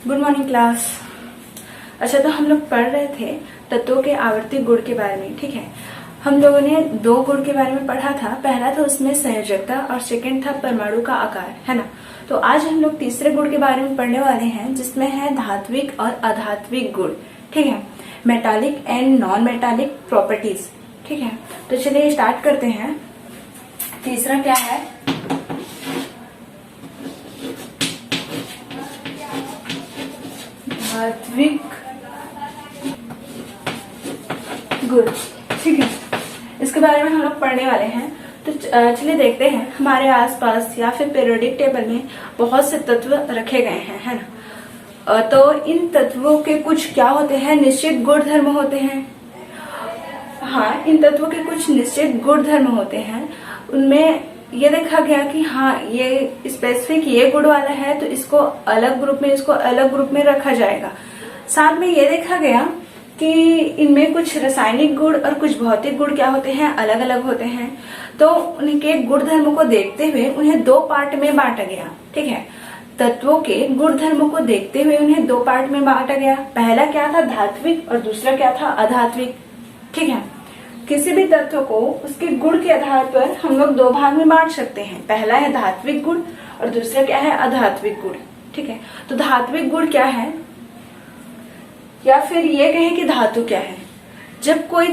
Good morning class. अच्छा, तो हम लोग पढ़ रहे थे तत्वों के आवर्ती गुण के बारे में। ठीक है, हम लोगों ने 2 गुण के बारे में पढ़ा था। पहला था उसमें संयोजकता और सेकंड था परमाणु का आकार, है ना। तो आज हम लोग तीसरे गुण के बारे में पढ़ने वाले हैं, जिसमें है धात्विक और अधात्विक गुण। ठीक है, metallic and non metallic properties. ठीक है, तो चलिए स्टार्ट करते हैं। तीसरा क्या है? धात्विक गुण। ठीक है, इसके बारे में हम लोग पढ़ने वाले हैं। तो चलिए देखते हैं। हमारे आसपास या फिर पीरियोडिक टेबल में बहुत से तत्व रखे गए हैं, है ना। तो इन तत्वों के कुछ क्या होते हैं? निश्चित गुण धर्म होते हैं। हाँ, इन तत्वों के कुछ निश्चित गुण धर्म होते हैं। उनमें ये देखा गया कि हाँ, ये स्पेसिफिक ये गुण वाला है तो इसको अलग ग्रुप में, इसको अलग ग्रुप में रखा जाएगा। साथ में ये देखा गया कि इनमें कुछ रासायनिक गुण और कुछ भौतिक गुण क्या होते हैं, अलग अलग होते हैं। तो उनके गुण धर्मों को देखते हुए उन्हें 2 पार्ट में बांटा गया। ठीक है, तत्वों के गुण धर्मों को देखते हुए उन्हें 2 पार्ट में बांटा गया। पहला क्या था? धात्विक, और दूसरा क्या था? अधात्विक। ठीक है, किसी भी तत्व को उसके गुण के आधार पर हम लोग 2 भाग में बांट सकते हैं। पहला है धात्विक गुण और दूसरा क्या है? अधात्विक गुण। ठीक है, तो धात्विक गुण क्या है, या फिर ये कहें कि धातु क्या है? जब कोई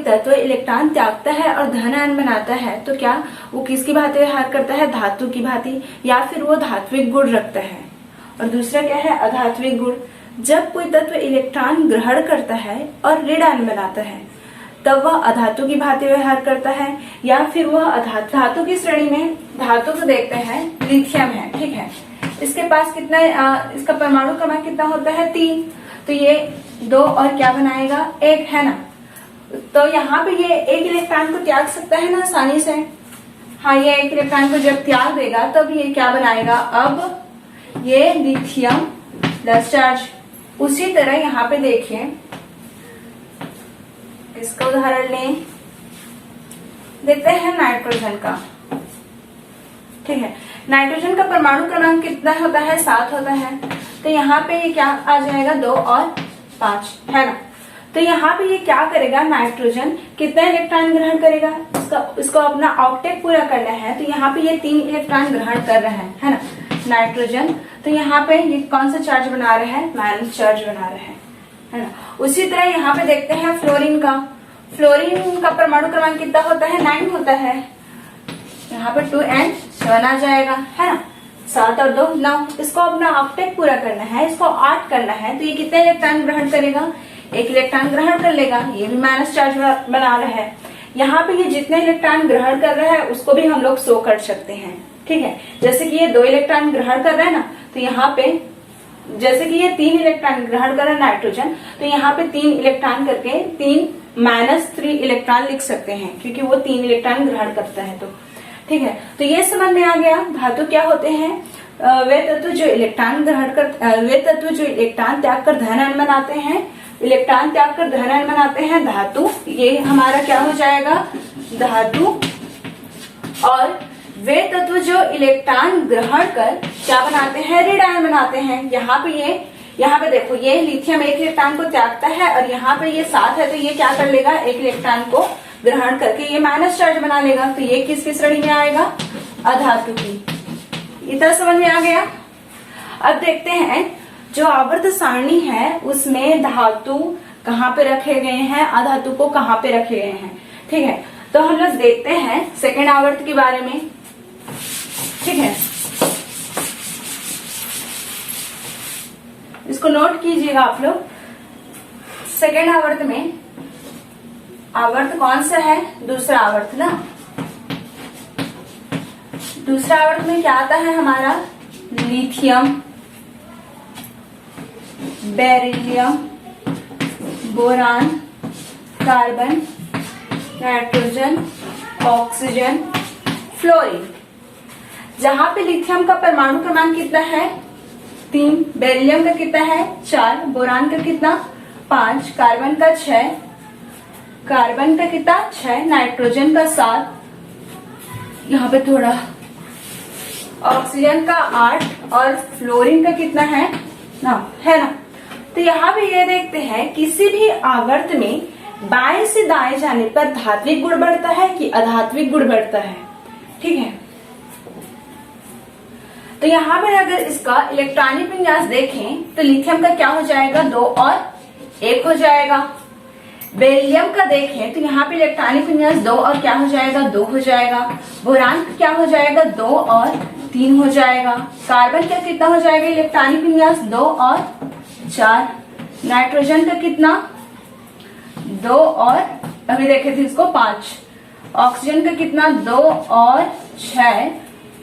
तत्व इलेक्ट्रॉन त्यागता है और धन आयन बनाता है तो क्या वो किसकी भांति व्यवहार करता है? धातु की भांति, या फिर वो धात्विक गुण रखता है। और दूसरा क्या है? अधात्विक गुण। जब कोई तत्व इलेक्ट्रॉन ग्रहण करता है और ऋण आयन बनाता है तब वह अधातु की भांति व्यवहार करता है, या फिर वह धातु की श्रेणी में धातु को देखते हैं, लिथियम है। ठीक है, इसके पास कितना, इसका परमाणु क्रमांक कितना होता है? 3। तो ये 2 और क्या बनाएगा? 1, है ना। तो यहाँ पे ये 1 इलेक्ट्रॉन को त्याग सकता है ना आसानी से। हाँ, ये 1 इलेक्ट्रॉन को जब त्याग देगा तब ये क्या बनाएगा? अब ये लिथियम प्लस चार्ज। उसी तरह यहाँ पे देखिए, इसका उदाहरण लें, देखते हैं नाइट्रोजन का। ठीक है, नाइट्रोजन का परमाणु क्रमांक कितना होता है? 7 होता है। तो यहाँ पे ये क्या आ जाएगा? 2 और 5, है ना। तो यहाँ पे ये क्या करेगा? नाइट्रोजन कितना इलेक्ट्रॉन ग्रहण करेगा? इसको अपना ऑक्टेट पूरा करना है, तो यहाँ पे ये 3 इलेक्ट्रॉन ग्रहण कर रहे हैं, है ना, नाइट्रोजन। तो यहाँ पे ये कौन सा चार्ज बना रहे हैं? माइनस चार्ज बना रहे हैं, है ना। उसी तरह यहाँ पे देखते हैं फ्लोरीन का। फ्लोरीन का परमाणु क्रमांक कितना होता है? 9 होता है। यहाँ पे 2 and 7 आ जाएगा, है ना। 7 और 2 9। इसको अपना ऑक्टेट पूरा करना है, इसको 8 करना है। तो ये कितने इलेक्ट्रॉन ग्रहण करेगा? 1 इलेक्ट्रॉन ग्रहण कर लेगा। ये भी माइनस चार्ज बना रहा है। यहाँ पे ये जितने इलेक्ट्रॉन ग्रहण कर रहा है उसको भी हम लोग शो कर सकते हैं। ठीक है, जैसे कि ये 2 इलेक्ट्रॉन ग्रहण कर रहा है ना, तो यहाँ पे जैसे कि ये 3 इलेक्ट्रॉन ग्रहण कर रहा है नाइट्रोजन, तो यहाँ पे 3 इलेक्ट्रॉन करके 3-3 इलेक्ट्रॉन लिख सकते हैं, क्योंकि वो 3 इलेक्ट्रॉन ग्रहण करता है। तो ठीक है, तो ये समझ में आ गया धातु क्या होते हैं। वे तत्व जो इलेक्ट्रॉन त्याग कर धन आयन बनाते हैं, इलेक्ट्रॉन त्याग कर धन आयन बनाते हैं, धातु। ये हमारा क्या हो जाएगा? धातु। और वे तत्व जो इलेक्ट्रॉन ग्रहण कर क्या बनाते हैं? ऋण आयन बनाते हैं। यहाँ पे देखो, ये लिथियम 1 इलेक्ट्रॉन को त्यागता है और यहाँ पे ये 7 है, तो ये क्या कर लेगा? 1 इलेक्ट्रॉन को ग्रहण करके ये माइनस चार्ज बना लेगा। तो ये किसकी श्रेणी में आएगा? अधातु की। इतना समझ में आ गया। अब देखते हैं जो आवर्त सारणी है उसमें धातु कहाँ पे रखे गए हैं, अधातु को कहाँ पे रखे गए हैं। ठीक है, तो हम लोग देखते हैं सेकेंड आवर्त के बारे में। ठीक है, इसको नोट कीजिएगा आप लोग। सेकेंड आवर्त में आवर्त कौन सा है? दूसरा आवर्त ना। दूसरा आवर्त में क्या आता है हमारा? Lithium, beryllium, boron, carbon, nitrogen, oxygen, fluorine. जहां पे लिथियम का परमाणु क्रमांक कितना है? 3, बेरिलियम का कितना है? 4, बोरान का कितना? 5, कार्बन का 6, कार्बन का कितना? 6, नाइट्रोजन का 7, यहाँ पे थोड़ा, ऑक्सीजन का 8 और फ्लोरीन का कितना है ना, है ना। तो यहाँ पे ये देखते हैं किसी भी आवर्त में बाएं से दाएं जाने पर धात्विक गुण बढ़ता है कि अधात्विक गुण बढ़ता है, ठीक है। तो यहाँ पर अगर इसका इलेक्ट्रॉनिक विन्यास देखें तो लिथियम का क्या हो जाएगा, 2 और 1 हो जाएगा। बेरिलियम का देखें तो यहाँ पे इलेक्ट्रॉनिक विन्यास 2 और क्या हो जाएगा, 2 हो जाएगा। बोरान का क्या हो जाएगा, 2 और 3 हो जाएगा। कार्बन का कितना हो जाएगा इलेक्ट्रॉनिक विन्यास, 2 और 4। नाइट्रोजन का कितना, 2 और अभी देखे थे इसको 5। ऑक्सीजन का कितना, 2 और 6।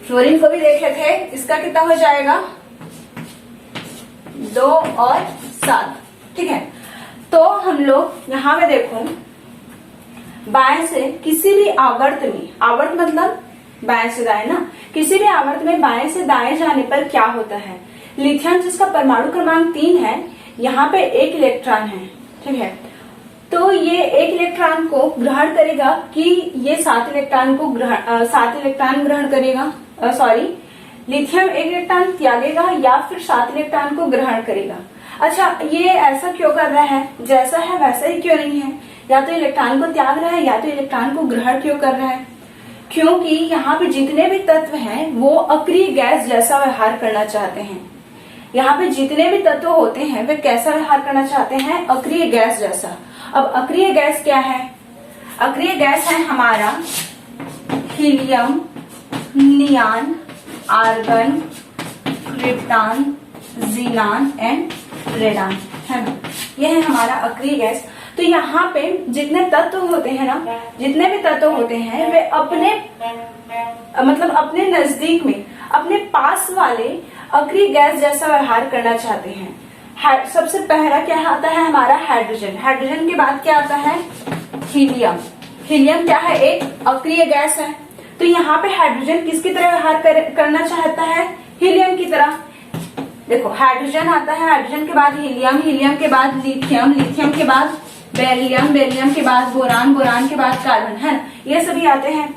फ्लोरीन को भी देखे थे, इसका कितना हो जाएगा, 2 और 7, ठीक है। तो हम लोग यहाँ पे देखो बाएं से किसी भी आवर्त में, आवर्त मतलब बाएं से दाएं ना, किसी भी आवर्त में बाएं से दाएं जाने पर क्या होता है, लिथियम जिसका परमाणु क्रमांक 3 है, यहाँ पे 1 इलेक्ट्रॉन है, ठीक है। तो ये 1 इलेक्ट्रॉन को ग्रहण करेगा कि ये 7 इलेक्ट्रॉन ग्रहण करेगा, सॉरी, लिथियम 1 इलेक्ट्रॉन त्यागेगा या फिर 7 इलेक्ट्रॉन को ग्रहण करेगा। अच्छा, ये ऐसा क्यों कर रहा है, जैसा है वैसा ही क्यों नहीं है, या तो इलेक्ट्रॉन को त्याग रहा है या तो इलेक्ट्रॉन को ग्रहण क्यों कर रहा है, क्योंकि यहाँ पे जितने भी तत्व हैं वो अक्रिय गैस जैसा व्यवहार करना चाहते हैं। यहाँ पे जितने भी तत्व होते हैं वे कैसा व्यवहार करना चाहते हैं, अक्रिय गैस जैसा। अब अक्रिय गैस क्या है, अक्रिय गैस है हमारा helium, neon, argon, krypton, xenon and radon, है ना। यह है हमारा अक्रिय गैस। तो यहाँ पे जितने तत्व होते हैं ना, जितने भी तत्व होते हैं वे अपने मतलब अपने नजदीक में, अपने पास वाले अक्रिय गैस जैसा व्यवहार करना चाहते हैं। सबसे पहला क्या आता है हमारा, हाइड्रोजन। हाइड्रोजन के बाद क्या आता है, हीलियम। हीलियम क्या है, एक अक्रिय गैस है। तो यहाँ पे हाइड्रोजन किसकी तरह व्यवहार करना चाहता है, हीलियम की तरह। देखो हाइड्रोजन आता है, हाइड्रोजन के बाद हीलियम, हीलियम के बाद लिथियम, लिथियम के बाद बेरिलियम, बेरिलियम के बाद बोरान, बोरान के बाद कार्बन, है ना, ये सभी आते हैं।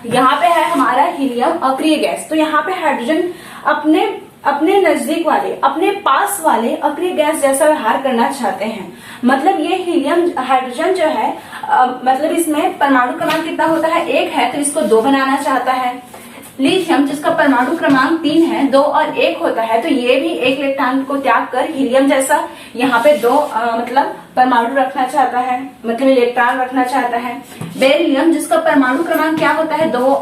यहाँ पे है हमारा हीलियम अक्रिय गैस। तो यहाँ पे हाइड्रोजन अपने नजदीक वाले, अपने पास वाले अक्रिय गैस जैसा व्यवहार करना चाहते हैं। मतलब ये हीलियम, हाइड्रोजन जो है मतलब इसमें परमाणु क्रमांक कितना होता है, 1 है, तो इसको 2 बनाना चाहता है। लिथियम जिसका परमाणु क्रमांक 3 है, 2 और 1 होता है, तो ये भी 1 इलेक्ट्रॉन को त्याग कर हीलियम जैसा यहाँ पे 2 मतलब परमाणु रखना चाहता है, मतलब इलेक्ट्रॉन रखना चाहता है। बेरिलियम जिसका परमाणु क्रमांक क्या होता है, 2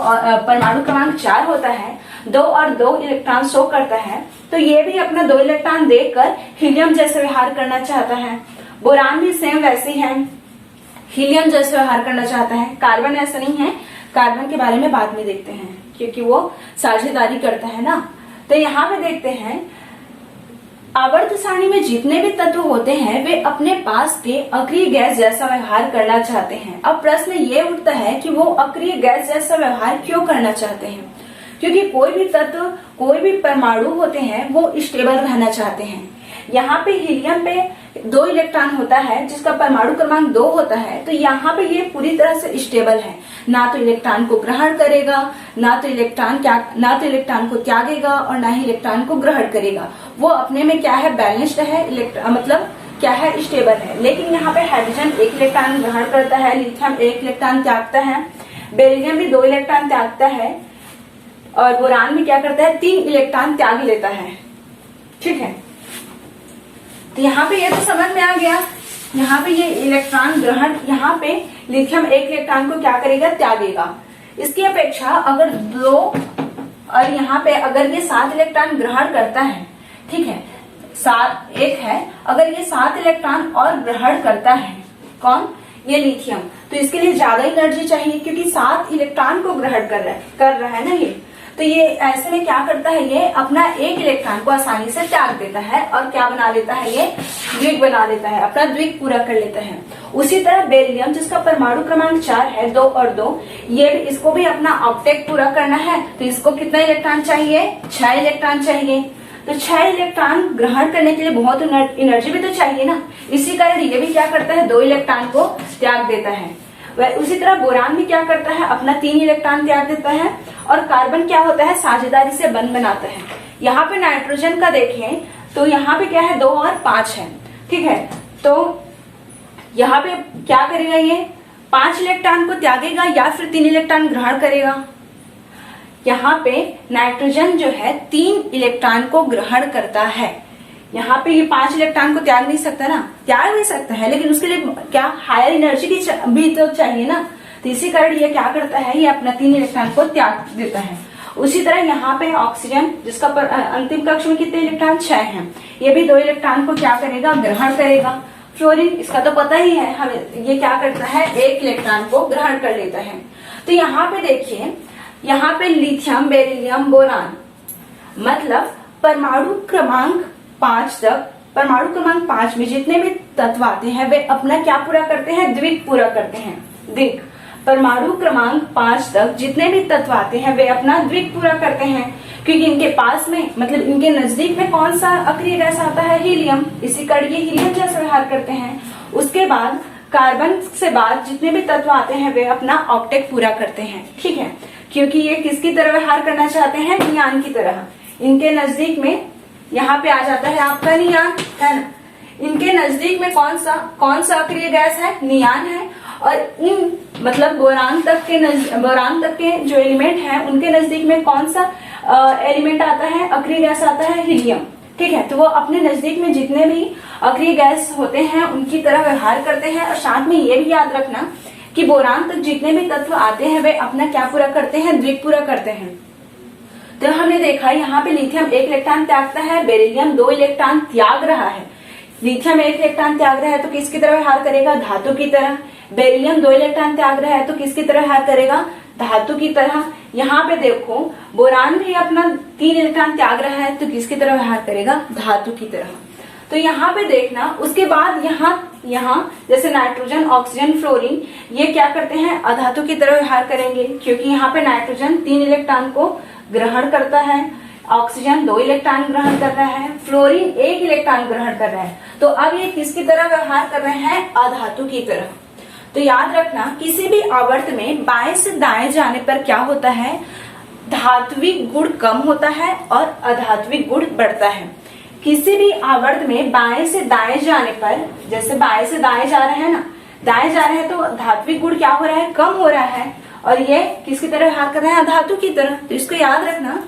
परमाणु क्रमांक 4 होता है, 2 और 2 इलेक्ट्रॉन शो करता है, तो ये भी अपना 2 इलेक्ट्रॉन देकर हीलियम जैसे व्यवहार करना चाहता है। बोरान भी सेम वैसे ही है, हीलियम जैसे व्यवहार करना चाहता है। कार्बन ऐसा नहीं है, कार्बन के बारे में बाद में देखते हैं क्योंकि वो साझेदारी करता है ना। तो यहाँ पे देखते हैं आवर्त सारणी में जितने भी तत्व होते हैं वे अपने पास के अक्रिय गैस जैसा व्यवहार करना चाहते हैं। अब प्रश्न ये उठता है कि वो अक्रिय गैस जैसा व्यवहार क्यों करना चाहते हैं, क्योंकि कोई भी तत्व, कोई भी परमाणु होते हैं वो स्टेबल रहना चाहते हैं। यहाँ पे हीलियम पे 2 इलेक्ट्रॉन होता है जिसका परमाणु क्रमांक 2 होता है, तो यहाँ पे ये पूरी तरह से स्टेबल है, ना तो इलेक्ट्रॉन को ग्रहण करेगा, ना तो इलेक्ट्रॉन को त्यागेगा और ना ही इलेक्ट्रॉन को ग्रहण करेगा। वो अपने में क्या है, बैलेंस्ड है, मतलब क्या है, स्टेबल है। लेकिन यहाँ पे हाइड्रोजन 1 इलेक्ट्रॉन ग्रहण करता है, लिथियम 1 इलेक्ट्रॉन त्यागता है, बेरिलियम भी 2 इलेक्ट्रॉन त्यागता है और बोरान भी क्या करता है, 3 इलेक्ट्रॉन त्याग लेता है, ठीक है। तो यहाँ पे ये तो समझ में आ गया। यहाँ पे ये इलेक्ट्रॉन ग्रहण, यहाँ पे लिथियम 1 इलेक्ट्रॉन को क्या करेगा, त्यागेगा। इसकी अपेक्षा अगर 2 और यहाँ पे अगर ये 7 इलेक्ट्रॉन ग्रहण करता है, ठीक है, 1 है, अगर ये 7 इलेक्ट्रॉन और ग्रहण करता है, कौन, ये लिथियम, तो इसके लिए ज्यादा एनर्जी चाहिए क्योंकि 7 इलेक्ट्रॉन को ग्रहण कर रहा है ना ये। तो ये ऐसे में क्या करता है, ये अपना 1 इलेक्ट्रॉन को आसानी से त्याग देता है और क्या बना लेता है, ये द्विग बना लेता है, अपना द्विग पूरा कर लेता है। उसी तरह बेरिलियम जिसका परमाणु क्रमांक 4 है, 2 और 2, ये इसको भी अपना ऑक्टेट पूरा करना है, तो इसको कितना इलेक्ट्रॉन चाहिए, 6 इलेक्ट्रॉन चाहिए। तो 6 इलेक्ट्रॉन ग्रहण करने के लिए बहुत एनर्जी भी तो चाहिए ना, इसी कारण ये भी क्या करता है, 2 इलेक्ट्रॉन को त्याग देता है। उसी तरह बोरान भी क्या करता है, अपना 3 इलेक्ट्रॉन त्याग देता है। और कार्बन क्या होता है, साझेदारी से बंध बनाता है। यहाँ पे नाइट्रोजन का देखें तो यहाँ पे क्या है 2 और 5 है, ठीक है। तो यहाँ पे क्या करेगा, ये 5 इलेक्ट्रॉन को त्यागेगा या फिर 3 इलेक्ट्रॉन ग्रहण करेगा। यहाँ पे नाइट्रोजन जो है 3 इलेक्ट्रॉन को ग्रहण करता है। यहाँ पे ये 5 इलेक्ट्रॉन को त्याग नहीं सकता ना, त्याग नहीं सकता है, लेकिन उसके लिए क्या हायर एनर्जी की भी तो चाहिए ना। तो इसी कारण ये क्या करता है, ये अपना 3 इलेक्ट्रॉन को त्याग देता है। उसी तरह यहाँ पे ऑक्सीजन जिसका अंतिम कक्ष में कितने इलेक्ट्रॉन 6 हैं, ये भी 2 इलेक्ट्रॉन को क्या करेगा, ग्रहण करेगा। फ्लोरीन इसका तो पता ही है हमें, ये क्या करता है 1 इलेक्ट्रॉन को ग्रहण कर लेता है। तो यहाँ पे देखिए, यहाँ पे लिथियम, बेरिलियम, बोरान, मतलब परमाणु क्रमांक 5 तक, परमाणु क्रमांक 5 में जितने भी तत्व आते हैं वे अपना क्या पूरा करते हैं, द्विक पूरा करते हैं। द्विक, परमाणु क्रमांक 5 तक जितने भी तत्व आते हैं वे अपना द्विक पूरा करते हैं, क्योंकि इनके पास में मतलब इनके नजदीक में कौन सा अक्रिय गैस आता है, हीलियम। इसी कारण ये हीलियम जैसा व्यवहार करते हैं। उसके बाद कार्बन से बाद जितने भी तत्व आते हैं वे अपना ऑक्टेट पूरा करते हैं, ठीक है, क्योंकि ये किसकी तरह व्यवहार करना चाहते हैं, नियान की तरह। इनके नजदीक में यहाँ पे आ जाता है आपका नियान, है ना। इनके नजदीक में कौन सा अक्रिय गैस है, नियान है। और इन मतलब बोरान तक के जो एलिमेंट हैं उनके नजदीक में कौन सा एलिमेंट आता है, अक्रिय गैस आता है, हीलियम, ठीक है। तो वो अपने नजदीक में जितने भी अक्रिय गैस होते हैं उनकी तरह व्यवहार करते हैं। और साथ में ये भी याद रखना कि बोरान तक जितने भी तत्व आते हैं वे अपना क्या पूरा करते हैं, द्विक पूरा करते हैं। तो हमने देखा यहाँ पे लिथियम 1 इलेक्ट्रॉन त्यागता है, बेरिलियम 2 इलेक्ट्रॉन त्याग रहा है। लिथियम 1 इलेक्ट्रॉन त्याग रहा है तो किसकी तरह व्यवहार करेगा, धातु की तरह। बेरिलियम 2 इलेक्ट्रॉन त्याग रहा है तो किसकी तरह व्यवहार करेगा, धातु की तरह। यहाँ पे देखो बोरान भी अपना 3 इलेक्ट्रॉन त्याग रहा है तो किसकी तरह व्यवहार करेगा, धातु की तरह। तो यहाँ पे देखना, उसके बाद यहाँ जैसे नाइट्रोजन, ऑक्सीजन, फ्लोरीन ये क्या करते हैं, अधातु की तरह व्यवहार करेंगे, क्योंकि यहाँ पे नाइट्रोजन 3 इलेक्ट्रॉन को ग्रहण करता है, ऑक्सीजन 2 इलेक्ट्रॉन ग्रहण कर रहा है, फ्लोरीन 1 इलेक्ट्रॉन ग्रहण कर रहा है। तो अब ये किसकी तरह व्यवहार कर रहे हैं, अधातु की तरह। तो याद रखना, किसी भी आवर्त में बाएं से दाएं जाने पर क्या होता है, धात्विक गुण कम होता है और अधात्विक गुण बढ़ता है। किसी भी आवर्त में बाएं से दाएं जाने पर, जैसे बाएं से दाएं जा रहे हैं ना, दाएं जा रहे हैं तो धात्विक गुण क्या हो रहा है, कम हो रहा है। और ये किसकी तरह व्यवहार कर रहे हैं, धातु की तरह। तो इसको याद रखना,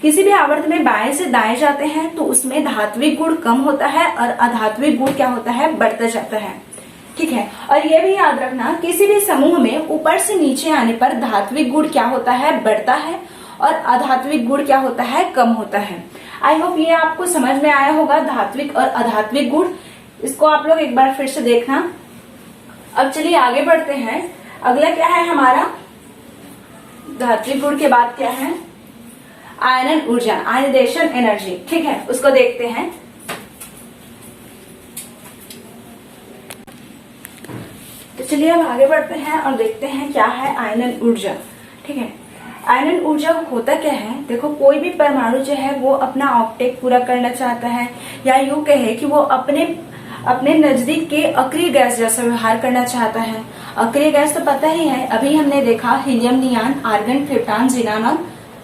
किसी भी आवर्त में बाएं से दाएं जाते हैं तो उसमें धात्विक गुण कम होता है और अधात्विक गुण क्या होता है, बढ़ता जाता है, ठीक है। और ये भी याद रखना, किसी भी समूह में ऊपर से नीचे आने पर धात्विक गुण क्या होता है, बढ़ता है, और अधात्विक गुण क्या होता है, कम होता है। आई होप ये आपको समझ में आया होगा, धात्विक और अधात्विक गुण। इसको आप लोग एक बार फिर से देखना। अब चलिए आगे बढ़ते हैं। अगला क्या है हमारा, धात्विक गुण के बाद क्या है, आयनन ऊर्जा, आयनाइजेशन एनर्जी, ठीक है, उसको देखते हैं। तो चलिए अब आगे बढ़ते हैं और देखते हैं क्या है आयनन ऊर्जा, ठीक है। आयनन ऊर्जा होता क्या है, देखो कोई भी परमाणु जो है वो अपना ऑक्टेट पूरा करना चाहता है, या यूं कहे कि वो अपने नजदीक के अक्रिय गैस जैसा व्यवहार करना चाहता है। अक्रिय गैस तो पता ही है, अभी हमने देखा helium, neon, argon, krypton, xenon और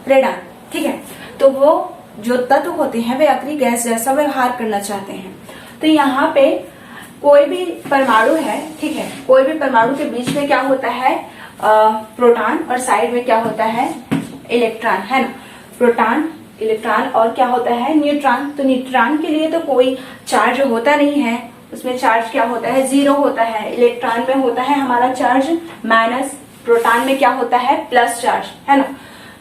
रेडान, ठीक है। तो वो जो तत्व होते हैं वे अक्रिय गैस जैसा व्यवहार करना चाहते हैं। तो यहाँ पे कोई भी परमाणु है, ठीक है, कोई भी परमाणु के बीच में क्या होता है, प्रोटॉन, और साइड में क्या होता है, इलेक्ट्रॉन, है ना। प्रोटॉन, इलेक्ट्रॉन और क्या होता है, न्यूट्रॉन। तो न्यूट्रॉन के लिए तो कोई चार्ज होता नहीं है, उसमें चार्ज क्या होता है, 0 होता है। इलेक्ट्रॉन में होता है हमारा चार्ज माइनस, प्रोटॉन में क्या होता है, प्लस चार्ज, है ना।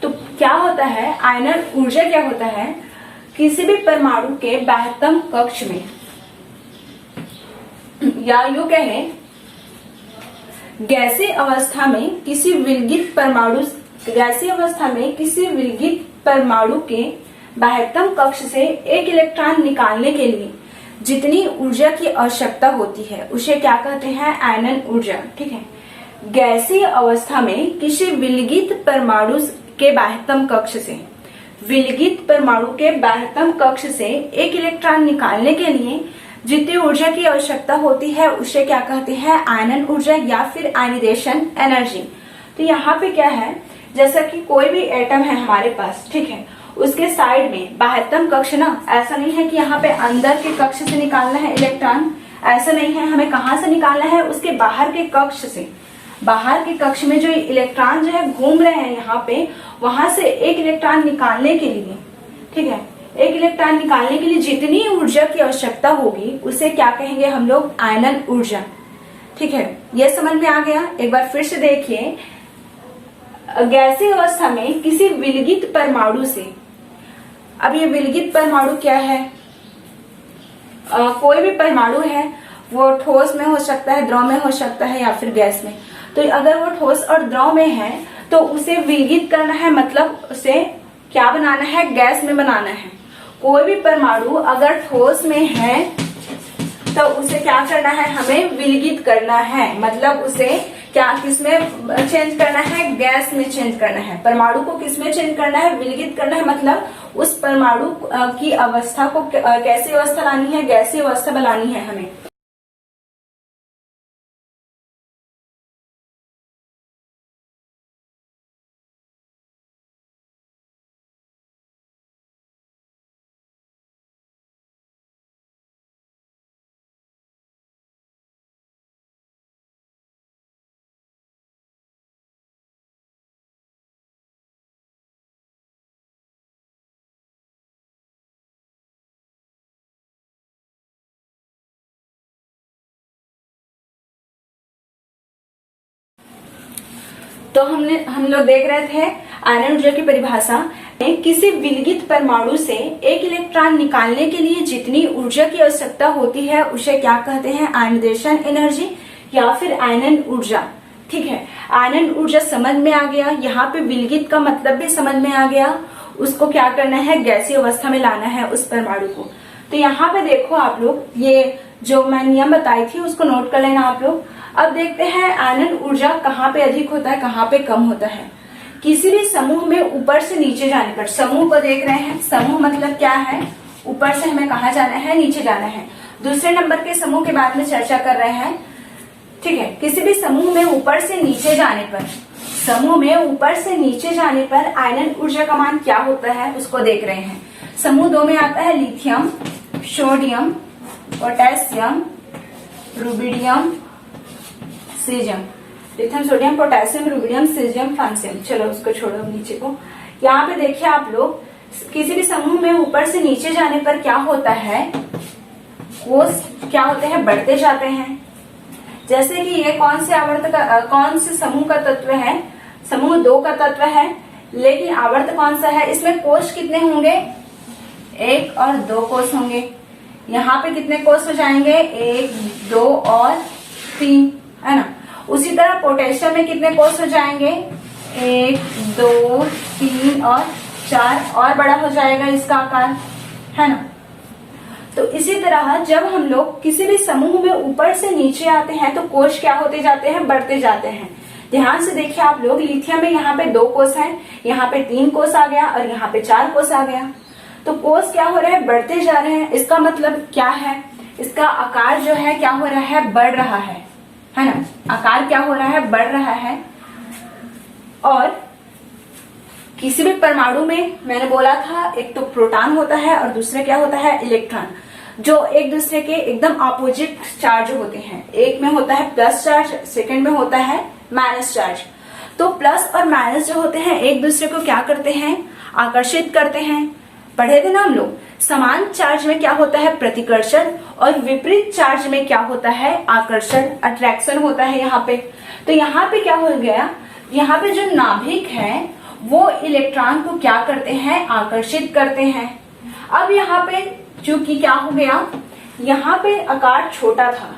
तो क्या होता है, आयनन ऊर्जा क्या होता है, किसी भी परमाणु के बाह्यतम कक्ष में, या यूं कहें गैसीय अवस्था में किसी विलगित परमाणु के बाह्यतम कक्ष से 1 इलेक्ट्रॉन निकालने के लिए जितनी ऊर्जा की आवश्यकता होती है उसे क्या कहते हैं, आयनन ऊर्जा, ठीक है। गैसीय अवस्था में किसी विलगित परमाणु के बाह्यतम कक्ष से, विलगित परमाणु के बाह्यतम कक्ष से 1 इलेक्ट्रॉन निकालने के लिए जितनी ऊर्जा की आवश्यकता होती है उसे क्या कहते हैं, आयनन ऊर्जा या फिर आयनाइजेशन एनर्जी। तो यहाँ पे क्या है, जैसा कि कोई भी एटम है हमारे पास, ठीक है, उसके साइड में बाह्यतम कक्ष ना, ऐसा नहीं है कि यहाँ पे अंदर के कक्ष से निकालना है इलेक्ट्रॉन, ऐसा नहीं है, हमें कहाँ से निकालना है, उसके बाहर के कक्ष से। बाहर के कक्ष में जो इलेक्ट्रॉन जो है घूम रहे हैं यहाँ पे, वहां से एक इलेक्ट्रॉन निकालने के लिए, ठीक है, एक इलेक्ट्रॉन निकालने के लिए जितनी ऊर्जा की आवश्यकता होगी उसे क्या कहेंगे हम लोग, आयनन ऊर्जा। ठीक है, यह समझ में आ गया। एक बार फिर से देखिए, गैसीय अवस्था में किसी विलगित परमाणु से, अब ये विलगित परमाणु क्या है, कोई भी परमाणु है, वो ठोस में हो सकता है, द्रव में हो सकता है, या फिर गैस में। तो अगर वो ठोस और द्रव में है तो उसे विलगित करना है, मतलब उसे क्या बनाना है, गैस में बनाना है। कोई भी परमाणु अगर ठोस में है तो उसे क्या करना है, हमें विलगित करना है, मतलब उसे क्या, किसमें चेंज करना है, गैस में चेंज करना है। परमाणु को किसमें चेंज करना है, विलगित करना है, मतलब उस परमाणु की अवस्था को कैसी अवस्था लानी है, गैसीय अवस्था बनानी है हमें। तो हम लोग देख रहे थे आयनन ऊर्जा की परिभाषा में, किसी विलगित परमाणु से एक इलेक्ट्रॉन निकालने के लिए जितनी ऊर्जा की आवश्यकता होती है उसे क्या कहते हैं, आयनाइजेशन एनर्जी या फिर आयनन ऊर्जा। ठीक है, आयनन ऊर्जा समझ में आ गया। यहाँ पे विलगित का मतलब भी समझ में आ गया, उसको क्या करना है, गैसीय अवस्था में लाना है उस परमाणु को। तो यहाँ पे देखो आप लोग, ये जो मैं नियम बताई थी उसको नोट कर लेना आप लोग। अब देखते हैं आयनन ऊर्जा कहाँ पे अधिक होता है, कहाँ पे कम होता है। किसी भी समूह में ऊपर से नीचे जाने पर, समूह को देख रहे हैं, समूह मतलब क्या है, ऊपर से हमें कहाँ जाना है, नीचे जाना है। दूसरे नंबर के समूह के बारे में चर्चा कर रहे हैं। ठीक है, किसी भी समूह में ऊपर से नीचे जाने पर, समूह में ऊपर से नीचे जाने पर आयनन ऊर्जा का मान क्या होता है उसको देख रहे हैं। समूह 2 में आता है lithium, sodium, potassium, rubidium, caesium. Lithium, sodium, potassium, rubidium, caesium, francium. चलो उसको छोड़ो नीचे को। यहाँ पे देखिए आप लोग, किसी भी समूह में ऊपर से नीचे जाने पर क्या होता है, कोष क्या होते हैं, बढ़ते जाते हैं। जैसे कि ये कौन से आवर्त का, कौन से समूह का तत्व है, समूह 2 का तत्व है, लेकिन आवर्त कौन सा है, इसमें कोष कितने होंगे, 1 और 2 कोष होंगे। यहाँ पे कितने कोष हो जाएंगे, 1, 2 और 3, है ना। उसी तरह पोटेशियम में कितने कोष हो जाएंगे, 1, 2, 3 और 4, और बड़ा हो जाएगा इसका आकार, है ना। तो इसी तरह जब हम लोग किसी भी समूह में ऊपर से नीचे आते हैं तो कोष क्या होते जाते हैं, बढ़ते जाते हैं। ध्यान से देखिए आप लोग, लिथियम में यहाँ पे 2 कोष हैं, यहाँ पे 3 कोष आ गया और यहाँ पे 4 कोष आ गया। तो कोष क्या हो रहे हैं, बढ़ते जा रहे हैं। इसका मतलब क्या है, इसका आकार जो है क्या हो रहा है, बढ़ रहा है ना। आकार क्या हो रहा है, बढ़ रहा है। और किसी भी परमाणु में मैंने बोला था, एक तो प्रोटॉन होता है और दूसरा क्या होता है, इलेक्ट्रॉन, जो एक दूसरे के एकदम ऑपोजिट चार्ज होते हैं। एक में होता है प्लस चार्ज, सेकंड में होता है माइनस चार्ज। तो प्लस और माइनस जो होते हैं एक दूसरे को क्या करते हैं, आकर्षित करते हैं। पढ़े थे ना हम लोग, समान चार्ज में क्या होता है, प्रतिकर्षण, और विपरीत चार्ज में क्या होता है, आकर्षण, अट्रैक्शन होता है यहाँ पे। तो यहाँ पे क्या हो गया, यहाँ पे जो नाभिक है वो इलेक्ट्रॉन को क्या करते हैं, आकर्षित करते हैं। अब यहाँ पे चूंकि क्या हो गया, यहाँ पे आकार छोटा था,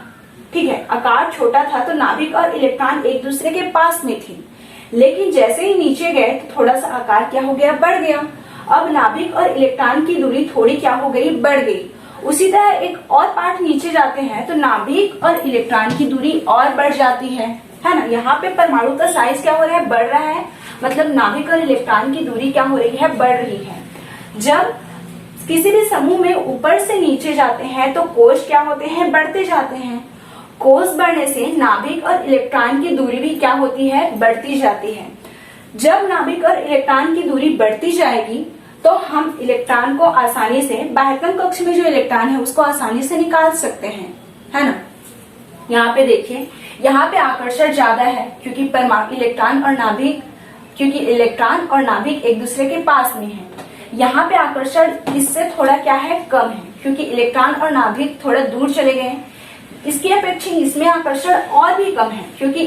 ठीक है, आकार छोटा था तो नाभिक और इलेक्ट्रॉन एक दूसरे के पास में थी। लेकिन जैसे ही नीचे गए तो थोड़ा सा आकार क्या हो गया, बढ़ गया। अब नाभिक और इलेक्ट्रॉन की दूरी थोड़ी क्या हो गई, बढ़ गई। उसी तरह एक और पार्ट नीचे जाते हैं तो नाभिक और इलेक्ट्रॉन की दूरी और बढ़ जाती है ना। यहाँ पे परमाणु का साइज क्या हो रहा है, बढ़ रहा है, मतलब नाभिक और इलेक्ट्रॉन की दूरी क्या हो रही है, बढ़ रही है। जब किसी भी समूह में ऊपर से नीचे जाते हैं तो कोष क्या होते हैं, बढ़ते जाते हैं। कोष बढ़ने से नाभिक और इलेक्ट्रॉन की दूरी भी क्या होती है, बढ़ती जाती है। जब नाभिक और इलेक्ट्रॉन की दूरी बढ़ती जाएगी तो क्या होगा, कोष क्या होते हैं, बढ़ते जाते हैं। कोष बढ़ने से नाभिक और इलेक्ट्रॉन की दूरी भी क्या होती है, बढ़ती जाती है। जब नाभिक और इलेक्ट्रॉन की दूरी बढ़ती जाएगी तो क्या होगा, कोष क्या होते हैं, बढ़ते जाते हैं। जब नाभिक और इलेक्ट्रॉन की दूरी बढ़ती जाएगी तो हम इलेक्ट्रॉन को आसानी से बाह्यतम कक्ष में जो इलेक्ट्रॉन है उसको आसानी से निकाल सकते हैं, है ना। यहाँ पे देखिए, यहाँ पे आकर्षण ज्यादा है क्योंकि इलेक्ट्रॉन और नाभिक एक दूसरे के पास में है। यहाँ पे आकर्षण इससे थोड़ा क्या है, कम है, क्योंकि इलेक्ट्रॉन और नाभिक थोड़ा दूर चले गए हैं। इसकी अपेक्षा इसमें आकर्षण और भी कम है क्योंकि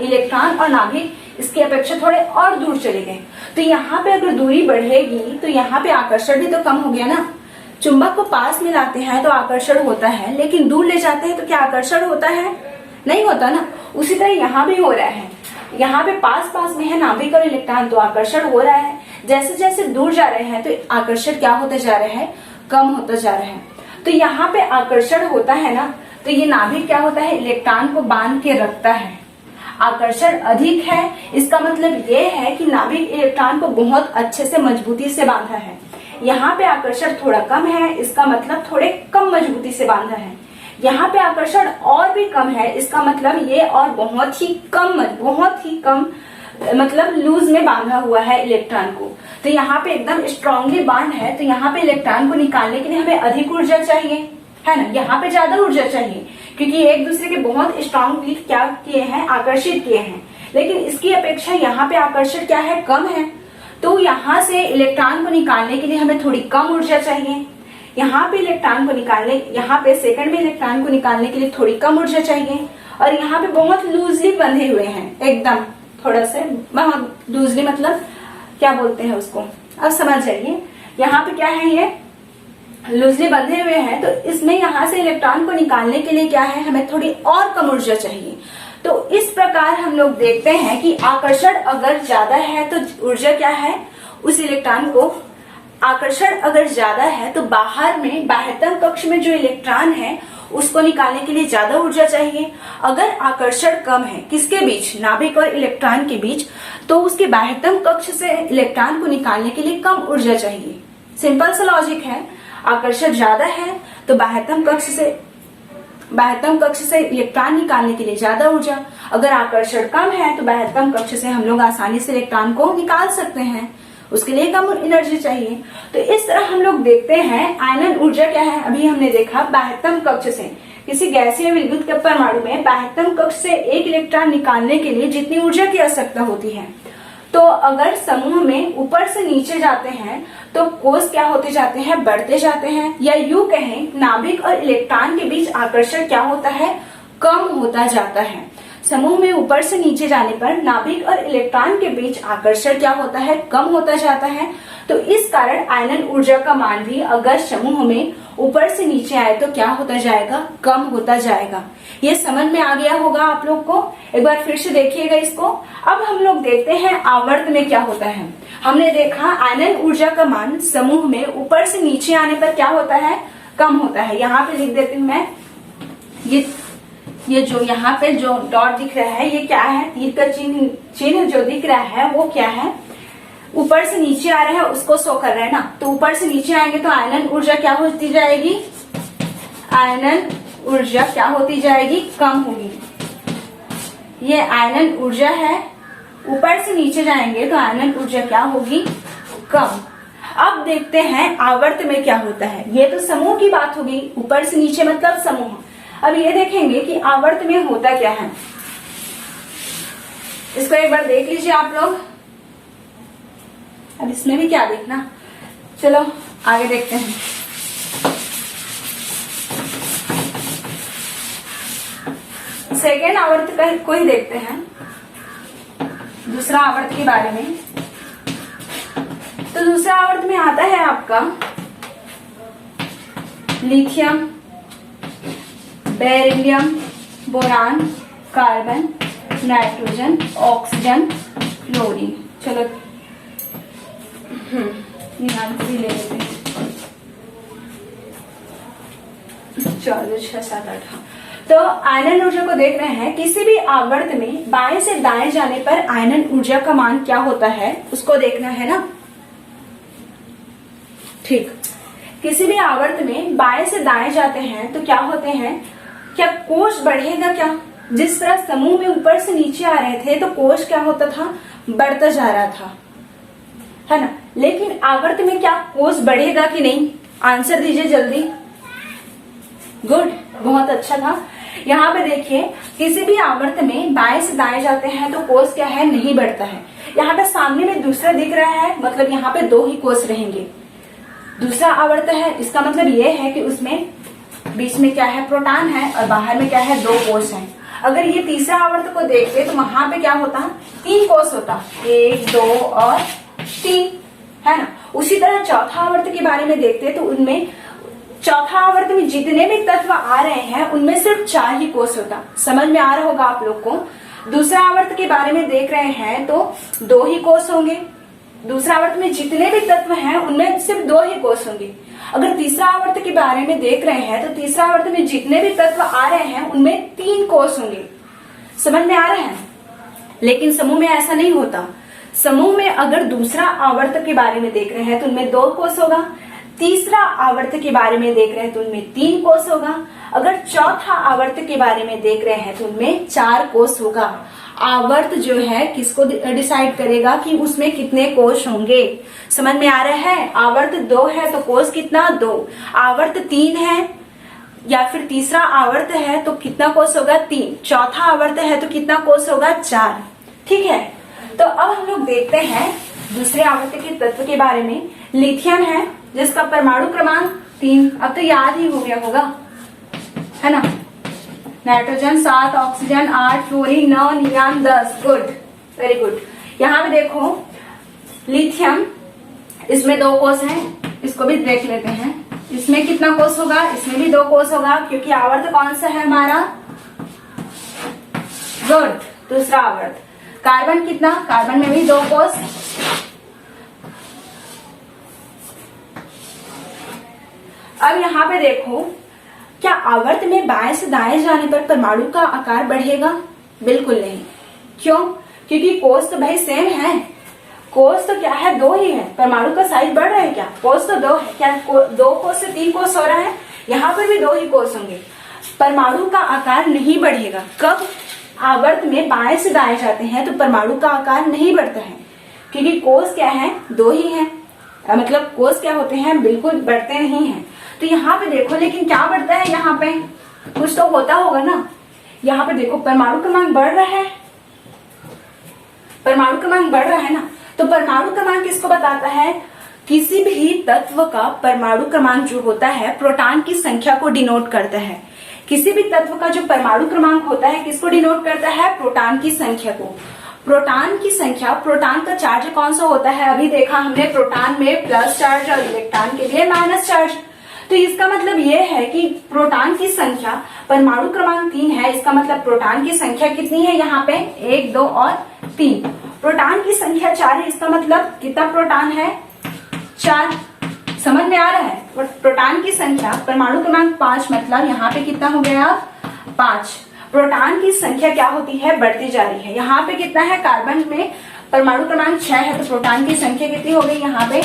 इलेक्ट्रॉन और नाभिक इसकी अपेक्षा थोड़े और दूर चले गए। तो यहाँ पे अगर दूरी बढ़ेगी तो यहाँ पे आकर्षण भी तो कम हो गया ना। चुंबक को पास में लाते हैं तो आकर्षण होता है, लेकिन दूर ले जाते हैं तो क्या आकर्षण होता है? नहीं होता ना। उसी तरह यहाँ भी हो रहा है, यहाँ पे पास में है नाभिक और इलेक्ट्रॉन तो आकर्षण हो रहा है। जैसे जैसे दूर जा रहे हैं तो आकर्षण क्या होता जा रहा है, कम होता जा रहा है। तो यहाँ पे आकर्षण होता है ना, तो ये नाभिक क्या होता है, इलेक्ट्रॉन को बांध के रखता है। आकर्षण अधिक है, इसका मतलब ये है कि नाभिक इलेक्ट्रॉन को बहुत अच्छे से मजबूती से बांधा है। यहाँ पे आकर्षण थोड़ा कम है, इसका मतलब थोड़े कम मजबूती से बांधा है। यहाँ पे आकर्षण और भी कम है, इसका मतलब ये और बहुत ही कम मतलब लूज में बांधा हुआ है इलेक्ट्रॉन को। तो यहाँ पे एकदम स्ट्रांगली बांध है, तो यहाँ पे इलेक्ट्रॉन को निकालने के लिए हमें अधिक ऊर्जा चाहिए, है ना। यहाँ पे ज्यादा ऊर्जा चाहिए क्योंकि एक दूसरे के बहुत स्ट्रांगली क्या किए हैं, आकर्षित किए हैं। लेकिन इसकी अपेक्षा यहाँ पे आकर्षण क्या है, कम है। तो यहाँ से इलेक्ट्रॉन को निकालने के लिए हमें थोड़ी कम ऊर्जा चाहिए। यहाँ पे यहाँ पे सेकंड में इलेक्ट्रॉन को निकालने के लिए थोड़ी कम ऊर्जा चाहिए। और यहाँ पे बहुत लूजली बंधे हुए हैं, एकदम थोड़ा से बहुत लूजली, मतलब क्या बोलते हैं उसको, अब समझ जाइए। यहाँ पे क्या है, ये लूजली बंधे हुए हैं, तो इसमें यहाँ से इलेक्ट्रॉन को निकालने के लिए क्या है, हमें थोड़ी और कम ऊर्जा चाहिए। तो इस प्रकार हम लोग देखते हैं कि आकर्षण अगर ज्यादा है तो ऊर्जा क्या है, उस इलेक्ट्रॉन को, आकर्षण अगर ज्यादा है तो बाहर में बाह्यतम कक्ष में जो इलेक्ट्रॉन है उसको निकालने के लिए ज्यादा ऊर्जा चाहिए। अगर आकर्षण कम है किसके बीच, नाभिक और इलेक्ट्रॉन के बीच, तो उसके बाह्यतम कक्ष से इलेक्ट्रॉन को निकालने के लिए कम ऊर्जा चाहिए। सिंपल सा लॉजिक है। आकर्षण ज्यादा है तो बाह्यतम कक्ष से इलेक्ट्रॉन निकालने के लिए ज्यादा ऊर्जा। अगर आकर्षण कम है तो बाह्यतम कक्ष से हम लोग आसानी से इलेक्ट्रॉन को निकाल सकते हैं, उसके लिए कम एनर्जी चाहिए। तो इस तरह हम लोग देखते हैं आयनन ऊर्जा क्या है। अभी हमने देखा बाह्यतम कक्ष से, किसी गैसीय विद्युत के परमाणु में बाह्यतम कक्ष से एक इलेक्ट्रॉन निकालने के लिए जितनी ऊर्जा की आवश्यकता होती है, तो अगर समूह में ऊपर से नीचे जाते हैं तो कोष क्या होते जाते हैं, बढ़ते जाते हैं। या यूं कहें, नाभिक और इलेक्ट्रॉन के बीच आकर्षण क्या होता है, कम होता जाता है। समूह में ऊपर से नीचे जाने पर नाभिक और इलेक्ट्रॉन के बीच आकर्षण क्या होता है, कम होता जाता है। तो इस कारण आयनन ऊर्जा का मान भी अगर समूह में ऊपर से नीचे आए तो क्या होता जाएगा, कम होता जाएगा। ये समझ में आ गया होगा आप लोग को। एक बार फिर से देखिएगा इसको। अब हम लोग देखते हैं आवर्त में क्या होता है। हमने देखा आयनन ऊर्जा का मान समूह में ऊपर से नीचे आने पर क्या होता है, कम होता है। यहाँ पे लिख देती हूँ मैं, ये जो यहाँ पे जो डॉट दिख रहा है, ये क्या है, तीर का चिन्ह जो दिख रहा है वो क्या है, ऊपर से नीचे आ रहा है, उसको शो कर रहा है ना। तो ऊपर से नीचे आएंगे तो आयनन ऊर्जा क्या होती जाएगी, आयनन ऊर्जा क्या होती जाएगी, कम होगी। ये आयनन ऊर्जा है। ऊपर से नीचे जाएंगे तो आयनन ऊर्जा क्या होगी, कम। अब देखते हैं आवर्त में क्या होता है। ये तो समूह की बात होगी, ऊपर से नीचे मतलब समूह। अब ये देखेंगे कि आवर्त में होता क्या है। इसको एक बार देख लीजिए आप लोग। अब इसमें भी क्या देखना, चलो आगे देखते हैं। सेकेंड आवर्त को ही देखते हैं, दूसरा आवर्त के बारे में। तो दूसरा आवर्त में आता है आपका lithium, beryllium, boron, carbon, nitrogen, oxygen, fluorine. चलो ध्यान से ले लेते हैं। 4 6 7 8। तो आयनन ऊर्जा को देख रहे हैं। किसी भी आवर्त में बाएं से दाएं जाने पर आयनन ऊर्जा का मान क्या होता है उसको देखना है ना। ठीक, किसी भी आवर्त में बाएं से दाएं जाते हैं तो क्या होते हैं, क्या कोश बढ़ेगा क्या। जिस तरह समूह में ऊपर से नीचे आ रहे थे तो कोश क्या होता था, बढ़ता जा रहा था, है ना। लेकिन आवर्त में क्या कोस बढ़ेगा कि नहीं? आंसर दीजिए जल्दी। गुड, बहुत अच्छा था। यहाँ पे देखिए किसी भी आवर्त में बाएं से दाएं जाते हैं तो कोस क्या है, नहीं बढ़ता है। यहाँ पे सामने में दूसरा दिख रहा है, मतलब यहाँ पे 2 ही कोस रहेंगे। दूसरा आवर्त है, इसका मतलब ये है कि उसमें बीच में क्या है, प्रोटॉन है, और बाहर में क्या है, 2 कोस हैं। अगर ये तीसरा आवर्त को देखते तो वहां पे क्या होता, 3 कोस होता, 1, 2 और 3, है ना। उसी तरह चौथा आवर्त के बारे में देखते तो उनमें चौथा आवर्त में जितने भी तत्व आ रहे हैं उनमें सिर्फ 4 ही कोस होता। समझ में आ रहा होगा आप लोग को। दूसरा आवर्त के बारे में देख रहे हैं तो 2 ही कोस होंगे। दूसरा आवर्त में जितने भी तत्व हैं उनमें सिर्फ 2 ही कोस होंगे। अगर तीसरा आवर्त के बारे में देख रहे हैं तो तीसरा आवर्त में जितने भी तत्व आ रहे हैं उनमें 3 कोस होंगे। समझ में आ रहा है। लेकिन समूह में ऐसा नहीं होता। समूह में अगर दूसरा आवर्त के बारे में देख रहे हैं तो उनमें 2 कोस होगा, तीसरा आवर्त के बारे में देख रहे हैं तो उनमें 3 कोस होगा, अगर चौथा आवर्त के बारे में देख रहे हैं तो उनमें 4 कोस होगा। आवर्त जो है किसको डिसाइड करेगा कि उसमें कितने कोश होंगे। समझ में आ रहा है। आवर्त 2 है तो कोस कितना, 2। आवर्त 3 है या फिर तीसरा आवर्त है तो कितना कोस होगा, 3। चौथा आवर्त है तो कितना कोस होगा, 4। ठीक है। तो अब हम लोग देखते हैं दूसरे आवर्त के तत्व के बारे में। लिथियम है जिसका परमाणु क्रमांक 3, अब तो याद ही हो गया होगा, है ना। Nitrogen 7, oxygen 8, fluorine 9, नियान 10। Good, very good. यहाँ पे देखो लिथियम, इसमें 2 कोस हैं, इसको भी देख लेते हैं। इसमें कितना कोस होगा, इसमें भी 2 कोस होगा, क्योंकि आवर्त कौन सा है हमारा, गुड, दूसरा आवर्त। कार्बन कितना, कार्बन में भी 2 कोस। अब यहाँ पे देखो, क्या आवर्त में बाएं से दाएं जाने पर परमाणु का आकार बढ़ेगा? बिल्कुल नहीं। क्यों? क्योंकि कोस तो भाई सेम है। कोस तो क्या है, 2 ही है। परमाणु का साइज बढ़ रहा है क्या? कोस तो 2 है। क्या 2 कोस से 3 कोस हो रहा है? यहाँ पर भी 2 ही कोस होंगे। परमाणु का आकार नहीं बढ़ेगा। कब आवर्त में बाएं से दाएं जाते हैं तो परमाणु का आकार नहीं बढ़ता है, क्योंकि कोस क्या है, 2 ही है। मतलब कोस क्या होते हैं, बिल्कुल बढ़ते नहीं है। तो यहाँ पे देखो, लेकिन क्या बढ़ता है, यहाँ पे कुछ तो होता होगा ना। यहाँ पे देखो परमाणु क्रमांक बढ़ रहा है, परमाणु क्रमांक बढ़ रहा है ना। तो परमाणु क्रमांक किसको बताता है? किसी भी तत्व का परमाणु क्रमांक जो होता है प्रोटॉन की संख्या को डिनोट करता है। किसी भी तत्व का जो परमाणु क्रमांक होता है किसको डिनोट करता है? प्रोटॉन की संख्या को। प्रोटॉन की संख्या, प्रोटॉन का चार्ज कौन सा होता है? अभी देखा हमने, प्रोटॉन में प्लस चार्ज और इलेक्ट्रॉन के लिए माइनस चार्ज। तो इसका मतलब ये है कि प्रोटॉन की संख्या, परमाणु क्रमांक 3 है, इसका मतलब प्रोटॉन की संख्या कितनी है यहाँ पे, 1, 2 और 3। प्रोटॉन की संख्या 4 है, इसका मतलब कितना प्रोटॉन है, 4। समझ में आ रहा है। प्रोटॉन की संख्या, परमाणु क्रमांक 5, मतलब यहाँ पे कितना हो गया, 5। प्रोटॉन की संख्या क्या होती है, बढ़ती जा रही है। यहाँ पे कितना है, कार्बन में परमाणु क्रमांक 6 है, तो प्रोटॉन की संख्या कितनी हो गई यहाँ पे,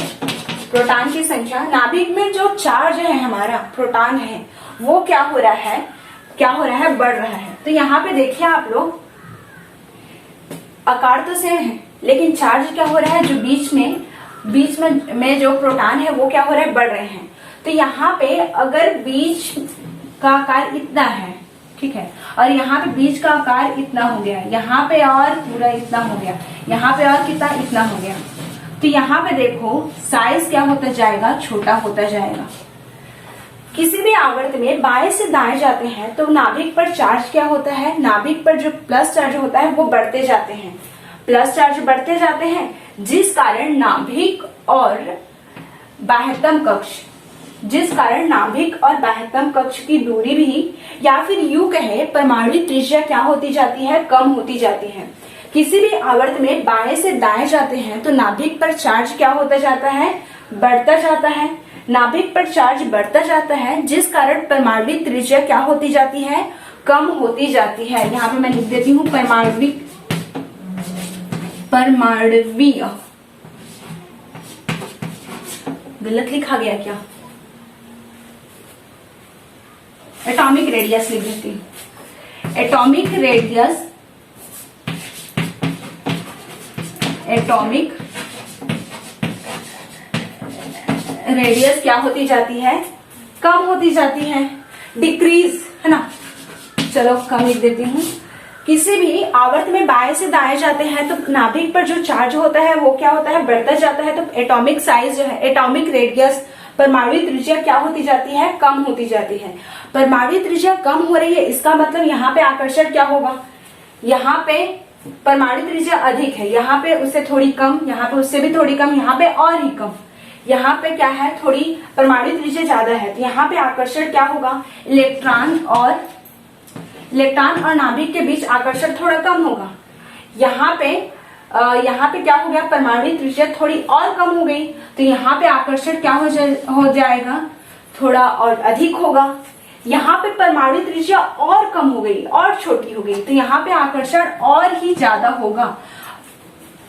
प्रोटॉन की संख्या। नाभिक में जो चार्ज है हमारा, प्रोटॉन है, वो क्या हो रहा है, बढ़ रहा है। तो यहाँ पे देखिए आप लोग, आकार तो सेम है, लेकिन चार्ज क्या हो रहा है, जो बीच में जो प्रोटॉन है वो क्या हो रहा है, बढ़ रहे हैं। तो यहाँ पे अगर बीच का आकार इतना है, ठीक है, और यहाँ पे बीच का आकार इतना हो गया, यहाँ पे और पूरा इतना हो गया, यहाँ पे और कितना, इतना हो गया। तो यहाँ पे देखो साइज क्या होता जाएगा, छोटा होता जाएगा। किसी भी आवर्त में बाएं से दाएं जाते हैं तो नाभिक पर चार्ज क्या होता है, नाभिक पर जो प्लस चार्ज होता है वो बढ़ते जाते हैं, प्लस चार्ज बढ़ते जाते हैं, जिस कारण नाभिक और बाह्यतम कक्ष की दूरी भी, या फिर यूं कहे परमाणु त्रिज्या क्या होती जाती है, कम होती जाती है। किसी भी आवर्त में बाएं से दाएं जाते हैं तो नाभिक पर चार्ज क्या होता जाता है, बढ़ता जाता है। नाभिक पर चार्ज बढ़ता जाता है, जिस कारण परमाणु त्रिज्या क्या होती जाती है, कम होती जाती है। यहाँ पे मैं लिख देती हूँ परमाणुवीय, गलत लिखा गया क्या, एटॉमिक रेडियस लिख देती हूँ। एटॉमिक रेडियस क्या होती जाती है, कम होती जाती है, डिक्रीज, है ना। चलो कम लिख देती हूँ। किसी भी आवर्त में बाएं से दाएं जाते हैं तो नाभिक पर जो चार्ज होता है वो क्या होता है, बढ़ता जाता है। तो एटॉमिक साइज जो है, एटॉमिक रेडियस, परमाणु त्रिज्या क्या होती जाती है, कम होती जाती है। परमाणु त्रिज्या कम हो रही है, इसका मतलब यहाँ पे आकर्षण क्या होगा, यहाँ पे परमाणु त्रिज्या अधिक है, यहाँ पे उससे थोड़ी कम, यहाँ पे उससे भी थोड़ी कम, यहाँ पे और ही कम। यहाँ पे क्या है, थोड़ी परमाणु त्रिज्या ज्यादा है, तो यहाँ पे आकर्षण क्या होगा, इलेक्ट्रॉन और नाभिक के बीच आकर्षण थोड़ा कम होगा। यहाँ पे क्या हो गया, परमाणु त्रिज्या थोड़ी और कम हो गई, तो यहाँ पे आकर्षण क्या हो जाएगा, थोड़ा और अधिक होगा। यहाँ पे परमाणु त्रिज्या और कम हो गई, और छोटी हो गई, तो यहाँ पे आकर्षण और ही ज्यादा होगा।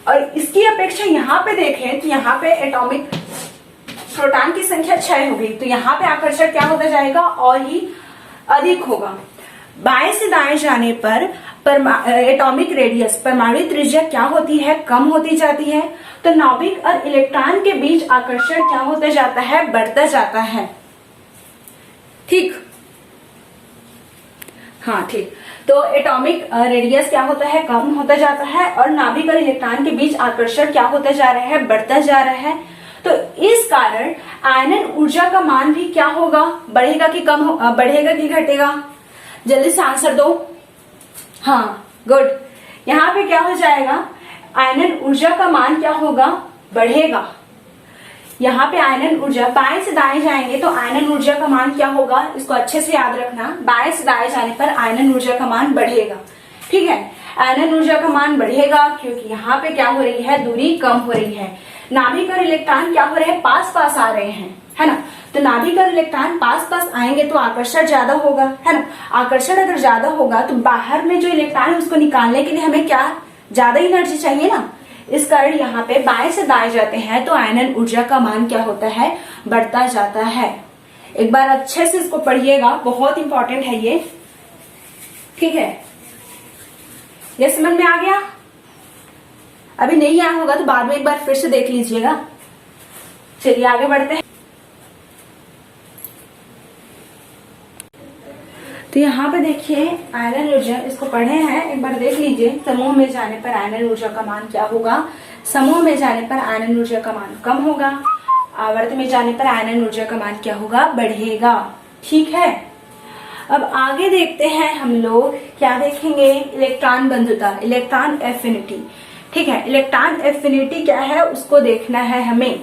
और इसकी अपेक्षा यहाँ पे देखें तो यहाँ पे एटॉमिक प्रोटॉन की संख्या 6 हो गई, तो यहाँ पे आकर्षण क्या होता जाएगा, और ही अधिक होगा। बाएं से दाएं जाने पर एटॉमिक रेडियस, परमाणु त्रिज्या क्या होती है, कम होती जाती है। तो नाभिक और इलेक्ट्रॉन के बीच आकर्षण क्या होता जाता है, बढ़ता जाता है। ठीक, हाँ ठीक। तो एटॉमिक रेडियस क्या होता है, कम होता जाता है, और नाभिक और इलेक्ट्रॉन के बीच आकर्षण क्या होता जा रहा है, बढ़ता जा रहा है। तो इस कारण आयनन ऊर्जा का मान भी क्या होगा, बढ़ेगा कि कम बढ़ेगा कि घटेगा, जल्दी से आंसर दो। हाँ गुड, यहाँ पे क्या हो जाएगा, आयनन ऊर्जा का मान क्या होगा, बढ़ेगा। यहाँ पे आयनन ऊर्जा, बाएं से दाएं जाएंगे तो आयनन ऊर्जा का मान क्या होगा, इसको अच्छे से याद रखना, बाएं से दाएं जाने पर आयनन ऊर्जा का मान बढ़ेगा। ठीक है, आयनन ऊर्जा का मान बढ़ेगा क्योंकि यहाँ पे क्या हो रही है, दूरी कम हो रही है। नाभिक और इलेक्ट्रॉन क्या हो रहे हैं, पास पास आ रहे हैं, है ना। तो नाभिक और इलेक्ट्रॉन पास पास आएंगे तो आकर्षण ज्यादा होगा, है ना। आकर्षण अगर ज्यादा होगा तो बाहर में जो इलेक्ट्रॉन है उसको निकालने के लिए हमें क्या, ज्यादा एनर्जी चाहिए ना। इस कारण यहाँ पे बाएं से दाएं जाते हैं तो आयनन ऊर्जा का मान क्या होता है, बढ़ता जाता है। एक बार अच्छे से इसको पढ़िएगा, बहुत इंपॉर्टेंट है ये। ठीक है, ये समझ में आ गया। अभी नहीं आया होगा तो बाद में एक बार फिर से देख लीजिएगा। चलिए आगे बढ़ते हैं। तो यहाँ पे देखिए आयनन ऊर्जा, इसको पढ़े हैं, एक बार देख लीजिए। समूह में जाने पर आयनन ऊर्जा का मान क्या होगा, समूह में जाने पर आयनन ऊर्जा का मान कम होगा, आवर्त में जाने पर आयनन ऊर्जा का मान क्या होगा, बढ़ेगा। ठीक है, अब आगे देखते हैं हम लोग, क्या देखेंगे, इलेक्ट्रॉन बंधुता, इलेक्ट्रॉन एफिनिटी। ठीक है, इलेक्ट्रॉन एफिनिटी क्या है उसको देखना है हमें।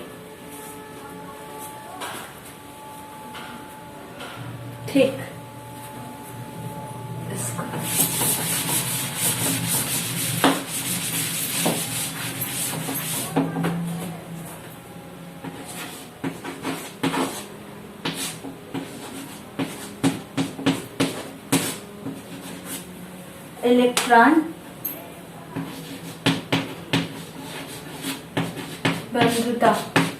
ठीक, इलेक्ट्रॉन बंधुता,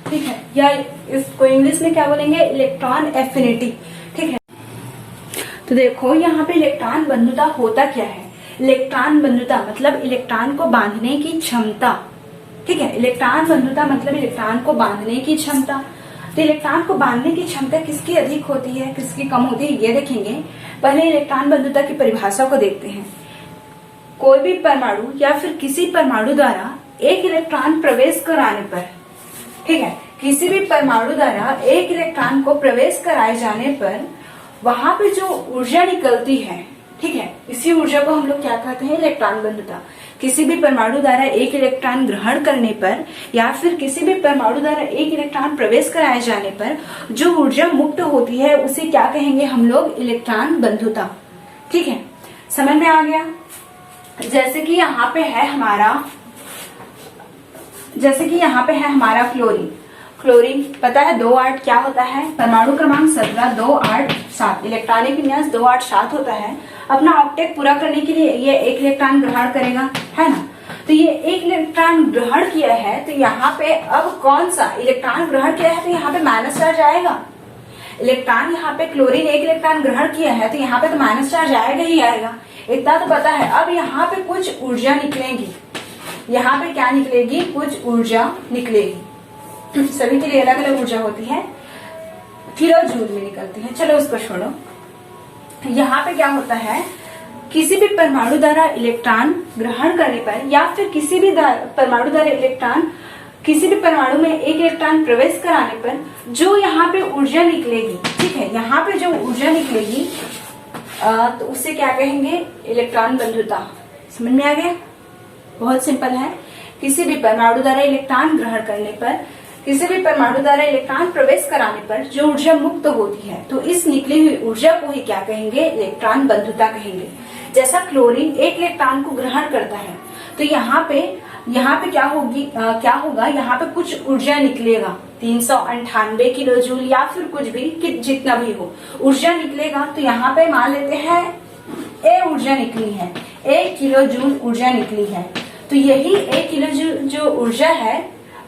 ठीक है, या इसको इंग्लिश में क्या बोलेंगे, इलेक्ट्रॉन एफिनिटी। ठीक है, तो देखो यहाँ पे इलेक्ट्रॉन बंधुता होता क्या है। इलेक्ट्रॉन बंधुता मतलब इलेक्ट्रॉन को बांधने की क्षमता। ठीक है, इलेक्ट्रॉन बंधुता मतलब इलेक्ट्रॉन को बांधने की क्षमता। तो इलेक्ट्रॉन को बांधने की क्षमता किसकी अधिक होती है, किसकी कम होती है, ये देखेंगे। पहले इलेक्ट्रॉन बंधुता की परिभाषा को देखते हैं। कोई भी परमाणु या फिर किसी परमाणु द्वारा एक इलेक्ट्रॉन प्रवेश कराने पर, ठीक है, किसी भी परमाणु द्वारा एक इलेक्ट्रॉन को प्रवेश कराए जाने पर वहां पे जो ऊर्जा निकलती है, ठीक है, इसी ऊर्जा को हम लोग क्या कहते हैं, इलेक्ट्रॉन बंधुता। किसी भी परमाणु द्वारा एक इलेक्ट्रॉन ग्रहण करने पर या फिर किसी भी परमाणु द्वारा एक इलेक्ट्रॉन प्रवेश कराए जाने पर जो ऊर्जा मुक्त होती है उसे क्या कहेंगे हम लोग, इलेक्ट्रॉन बंधुता। ठीक है, समझ में आ गया। जैसे कि यहाँ पे है हमारा क्लोरीन। क्लोरीन पता है 2 8 क्या होता है, परमाणु क्रमांक 17 2 8 7, इलेक्ट्रॉनिक विन्यास 2 8 7 होता है। अपना ऑक्टेट पूरा करने के लिए ये एक इलेक्ट्रॉन ग्रहण करेगा, है ना। तो ये एक इलेक्ट्रॉन ग्रहण किया है, तो यहाँ पे अब कौन सा इलेक्ट्रॉन ग्रहण किया है, तो यहाँ पे माइनस चार्ज आएगा। इलेक्ट्रॉन यहाँ पे क्लोरीन एक इलेक्ट्रॉन ग्रहण किया है तो यहाँ पे तो माइनस चार्ज आएगा ही आएगा, इतना तो पता है। अब यहाँ पे कुछ ऊर्जा निकलेगी, यहाँ पे क्या निकलेगी, कुछ ऊर्जा निकलेगी। सभी के लिए अलग अलग ऊर्जा होती है, किलो जूल में निकलती है। चलो उसको छोड़ो। यहाँ पे क्या होता है, किसी भी परमाणु द्वारा इलेक्ट्रॉन ग्रहण करने पर या फिर किसी भी परमाणु द्वारा इलेक्ट्रॉन, किसी भी परमाणु में एक इलेक्ट्रॉन प्रवेश कराने पर जो यहाँ पे ऊर्जा निकलेगी, ठीक है, यहाँ पे जो ऊर्जा निकलेगी तो उसे क्या कहेंगे, इलेक्ट्रॉन बंधुता। समझ में आ गया? बहुत सिंपल है। किसी भी परमाणु द्वारा इलेक्ट्रॉन ग्रहण करने पर, किसी भी परमाणु द्वारा इलेक्ट्रॉन प्रवेश कराने पर जो ऊर्जा मुक्त होती है तो इस निकली हुई ऊर्जा को ही क्या कहेंगे, इलेक्ट्रॉन बंधुता कहेंगे। जैसा क्लोरीन एक इलेक्ट्रॉन को ग्रहण करता है तो यहाँ पे क्या होगा, यहाँ पे कुछ ऊर्जा निकलेगा, 398 किलो जूल या फिर कुछ भी जितना भी हो ऊर्जा निकलेगा। तो यहाँ पे मान लेते हैं ए ऊर्जा निकली है, 1 किलो जूल ऊर्जा निकली है। तो यही 1 किलो जूल जो ऊर्जा है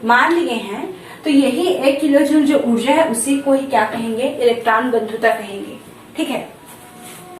मान लिए हैं, तो यही 1 किलो जूल जो ऊर्जा है उसी को ही क्या कहेंगे, इलेक्ट्रॉन बंधुता कहेंगे। ठीक है।